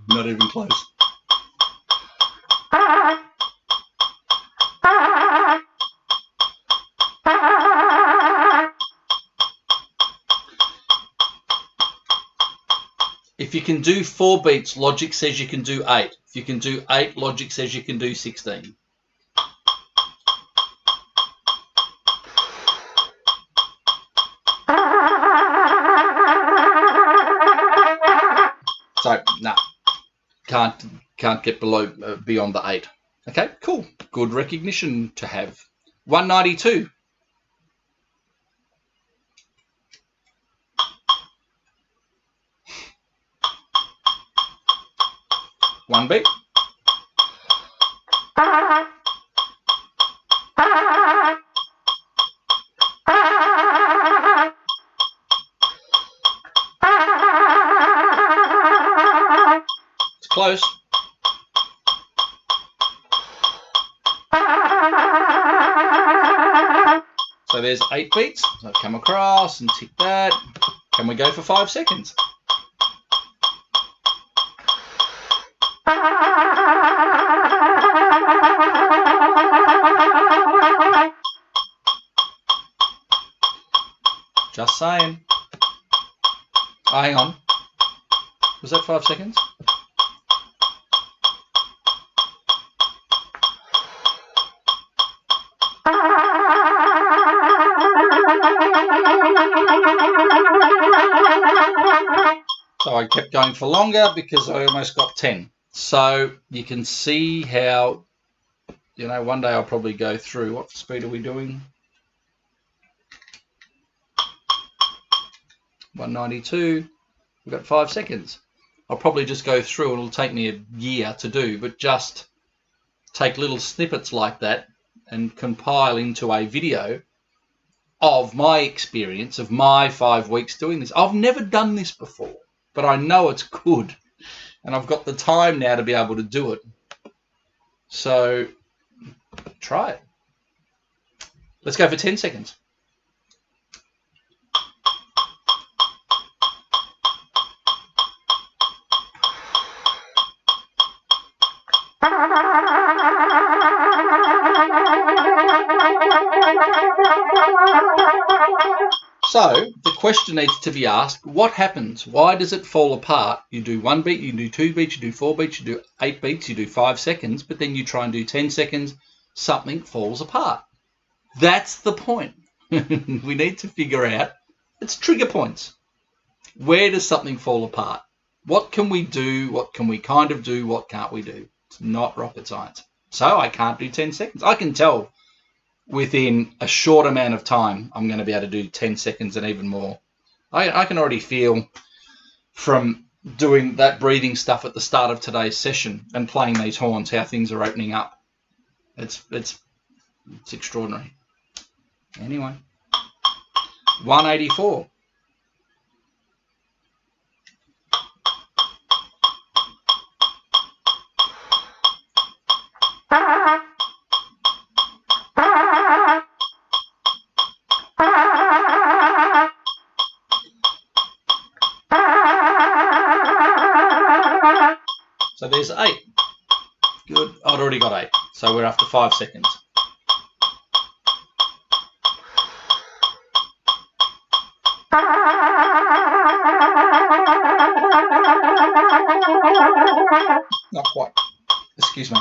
Not even close. If you can do 4 beats, logic says you can do 8. If you can do 8, logic says you can do 16. So, no, can't get beyond the 8. Okay, cool. Good recognition to have. 192. One beat. It's close. So there's 8 beats. So come across and tick that. Can we go for 5 seconds? Just saying. Oh, hang on. Was that 5 seconds? So I kept going for longer because I almost got 10. So you can see how, one day I'll probably go through. What speed are we doing? 192. We've got 5 seconds. I'll probably just go through, and it'll take me a year to do, but just take little snippets like that and compile into a video of my experience of my 5 weeks doing this. I've never done this before, but I know it's good, and I've got the time now to be able to do it. So try it. Let's go for 10 seconds. So the question needs to be asked, what happens? Why does it fall apart? You do 1 beat, you do 2 beats, you do 4 beats, you do 8 beats, you do 5 seconds, but then you try and do 10 seconds, something falls apart. That's the point. We need to figure out, it's trigger points. Where does something fall apart? What can we do? What can we kind of do? What can't we do? It's not rocket science. So I can't do 10 seconds. I can tell within a short amount of time, I'm going to be able to do 10 seconds and even more. I can already feel from doing that breathing stuff at the start of today's session and playing these horns, how things are opening up. It's It's extraordinary. Anyway, 184. So there's 8. Good. I'd already got 8. So we're after 5 seconds. Not quite. Excuse me.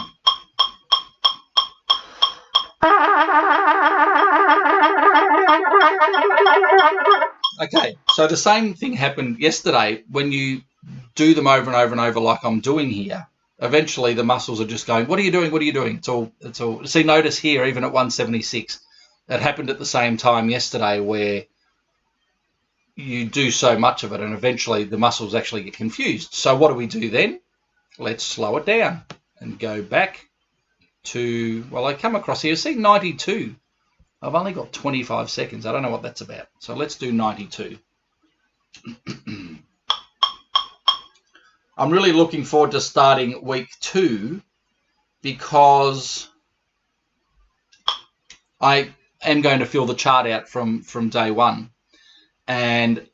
Okay, so the same thing happened yesterday. When you do them over and over and over like I'm doing here, eventually the muscles are just going, what are you doing? What are you doing? It's all. See, notice here, even at 176, it happened at the same time yesterday where you do so much of it and eventually the muscles actually get confused. So what do we do then? Let's slow it down and go back to, well, I come across here, see 92. I've only got 25 seconds. I don't know what that's about. So let's do 92. I'm really looking forward to starting week 2 because I am going to fill the chart out from day 1. And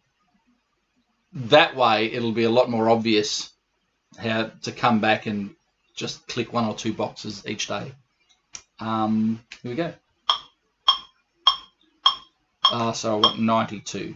that way it'll be a lot more obvious how to come back and just click 1 or 2 boxes each day. Here we go. So I want 92.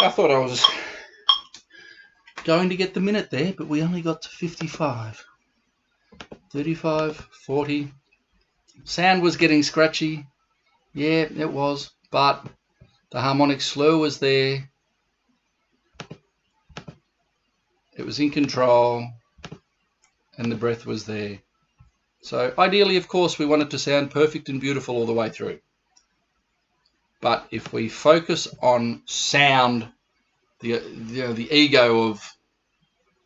I thought I was going to get the minute there, but we only got to 55. 35, 40. Sound was getting scratchy. Yeah, it was, but the harmonic slur was there. It was in control, and the breath was there. So ideally, of course, we want it to sound perfect and beautiful all the way through. But if we focus on sound, the ego of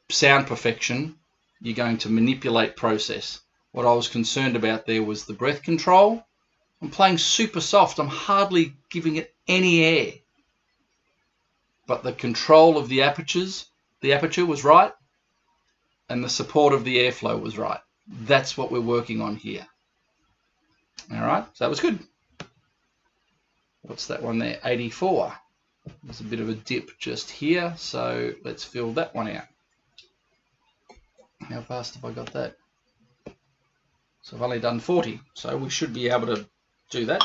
sound perfection, you're going to manipulate process. What I was concerned about there was the breath control. I'm playing super soft. I'm hardly giving it any air. But the control of the aperture was right, and the support of the airflow was right. That's what we're working on here. All right, so that was good. What's that one there? 84. There's a bit of a dip just here, so let's fill that one out. How fast have I got that? So I've only done 40, so we should be able to do that.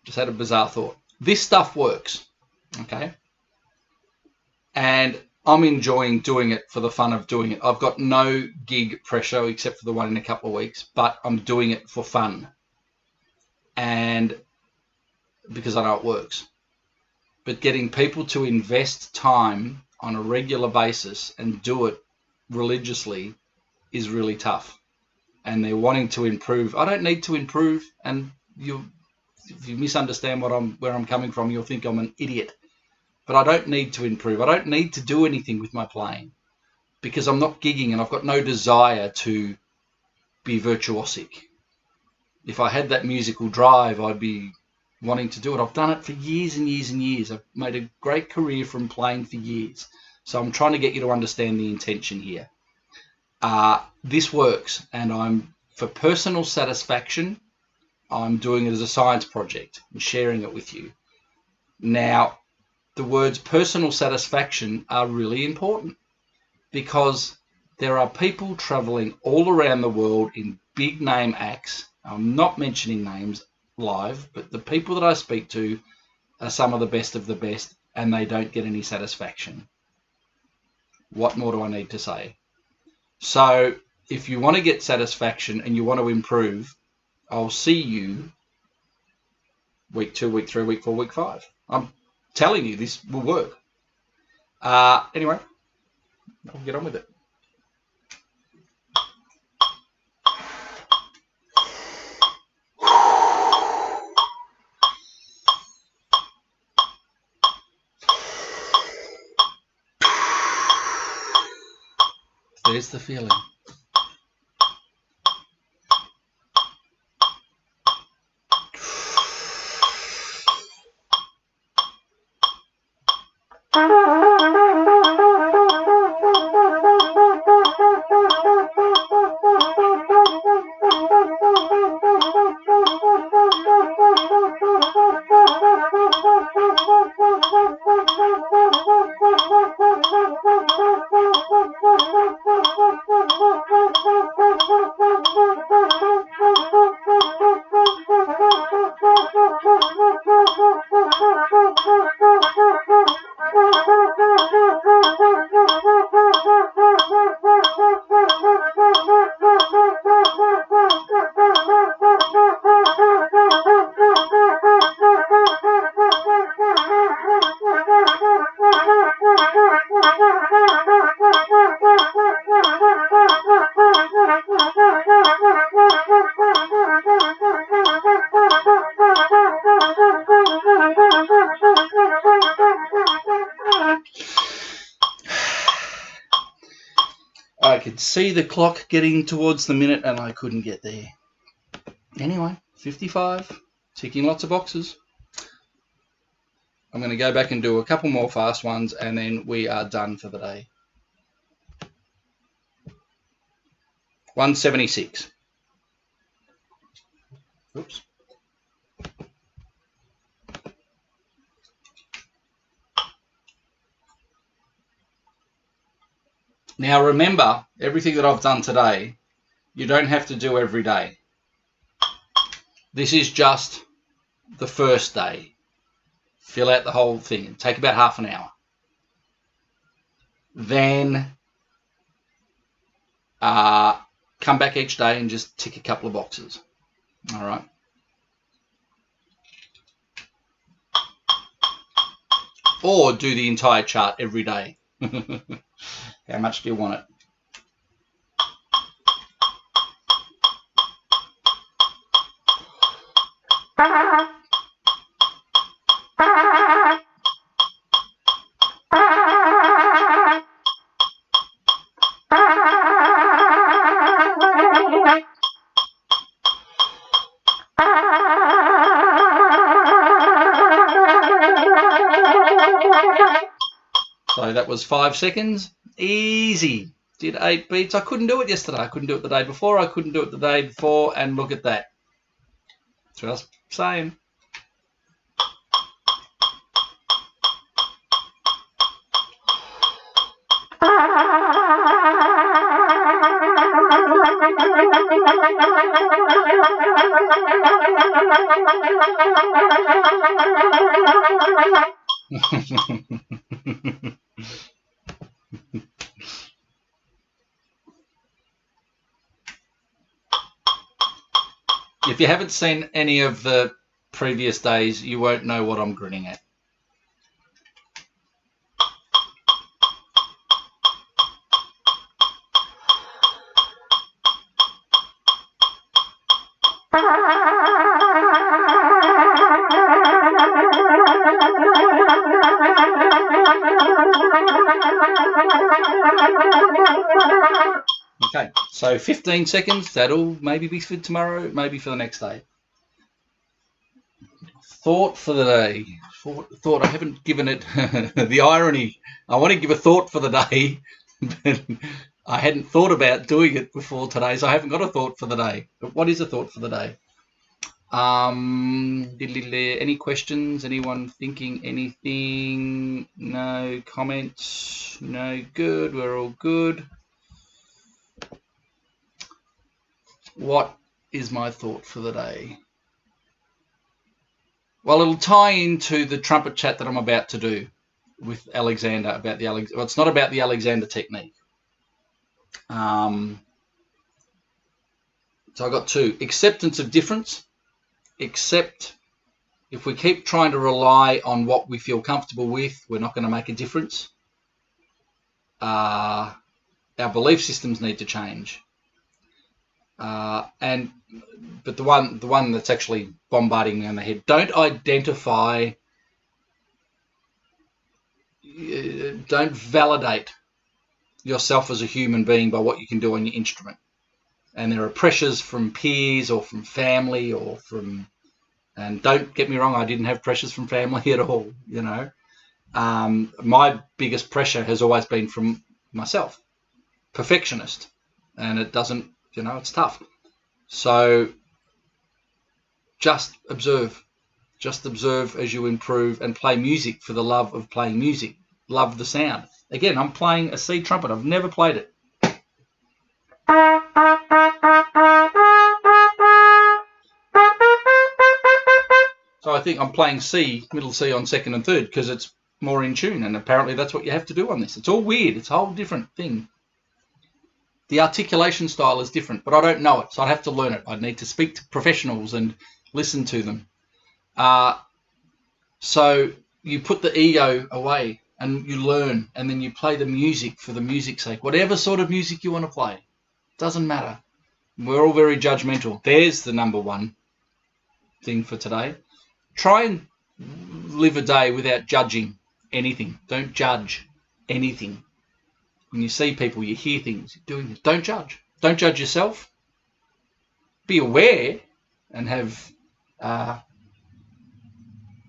Just had a bizarre thought. This stuff works, okay? And I'm enjoying doing it for the fun of doing it. I've got no gig pressure except for the one in a couple of weeks, but I'm doing it for fun. And because I know it works. But getting people to invest time on a regular basis and do it religiously is really tough. And they're wanting to improve. I don't need to improve, and if you misunderstand where I'm coming from, you'll think I'm an idiot. But I don't need to improve. I don't need to do anything with my playing because I'm not gigging and I've got no desire to be virtuosic. If I had that musical drive, I'd be wanting to do it. I've done it for years and years and years. I've made a great career from playing for years. So I'm trying to get you to understand the intention here. This works, and for personal satisfaction, I'm doing it as a science project and sharing it with you. Now, the words personal satisfaction are really important because there are people traveling all around the world in big name acts. I'm not mentioning names live, but the people that I speak to are some of the best, and they don't get any satisfaction. What more do I need to say? So if you want to get satisfaction and you want to improve, I'll see you week 2, week 3, week 4, week 5. I'm telling you, this will work. Anyway, I'll get on with it. There's the feeling. I could see the clock getting towards the minute and I couldn't get there. Anyway, 55, ticking lots of boxes. I'm going to go back and do a couple more fast ones and then we are done for the day. 176. Oops. Now remember, everything that I've done today, you don't have to do every day. This is just the first day. Fill out the whole thing. It'll take about half an hour. Then come back each day and just tick a couple of boxes. All right. Or do the entire chart every day. How much do you want it? So that was 5 seconds. Easy. Did 8 beats. I couldn't do it yesterday. I couldn't do it the day before. I couldn't do it the day before. And look at that. Just saying. If you haven't seen any of the previous days, you won't know what I'm grinning at. Okay, so 15 seconds. That'll maybe be for tomorrow, maybe for the next day. Thought for the day. Thought. I haven't given it the irony. I want to give a thought for the day, but I hadn't thought about doing it before today, so I haven't got a thought for the day. But what is a thought for the day? Any questions? Anyone thinking anything? No comments? No, good. We're all good. What is my thought for the day? Well, it'll tie into the trumpet chat that I'm about to do with Alexander about the well, it's not about the Alexander technique. So I got two. Acceptance of difference. Accept if we keep trying to rely on what we feel comfortable with, we're not going to make a difference. Our belief systems need to change. But the one that's actually bombarding me on the head, don't validate yourself as a human being by what you can do on your instrument. And there are pressures from peers or from family and don't get me wrong, I didn't have pressures from family at all, you know. My biggest pressure has always been from myself, perfectionist, and it doesn't, you know, it's tough. So just observe as you improve and play music for the love of playing music. Love the sound. Again, I'm playing a C trumpet. I've never played it. So I think I'm playing C, middle C on second and third because it's more in tune, and apparently that's what you have to do on this. It's all weird. It's a whole different thing. The articulation style is different, but I don't know it, so I'd have to learn it. I'd need to speak to professionals and listen to them. So you put the ego away and you learn, and then you play the music for the music's sake. Whatever sort of music you want to play, doesn't matter. We're all very judgmental. There's the number one thing for today. Try and live a day without judging anything. Don't judge anything. When you see people, you hear things, you're doing this. Don't judge. Don't judge yourself. Be aware and have, the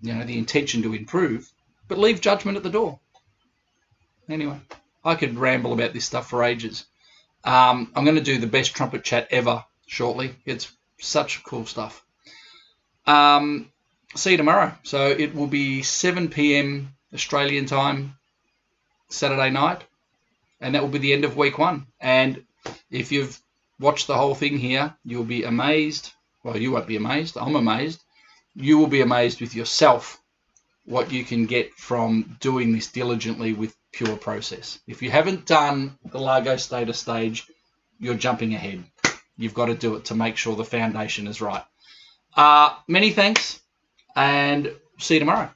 intention to improve, but leave judgment at the door. Anyway, I could ramble about this stuff for ages. I'm going to do the best trumpet chat ever shortly. It's such cool stuff. See you tomorrow. So it will be 7 p.m. Australian time, Saturday night. And that will be the end of week 1. And if you've watched the whole thing here, you'll be amazed. Well, you won't be amazed. I'm amazed. You will be amazed with yourself what you can get from doing this diligently with pure process. If you haven't done the Largo Status stage, you're jumping ahead. You've got to do it to make sure the foundation is right. Many thanks, and see you tomorrow.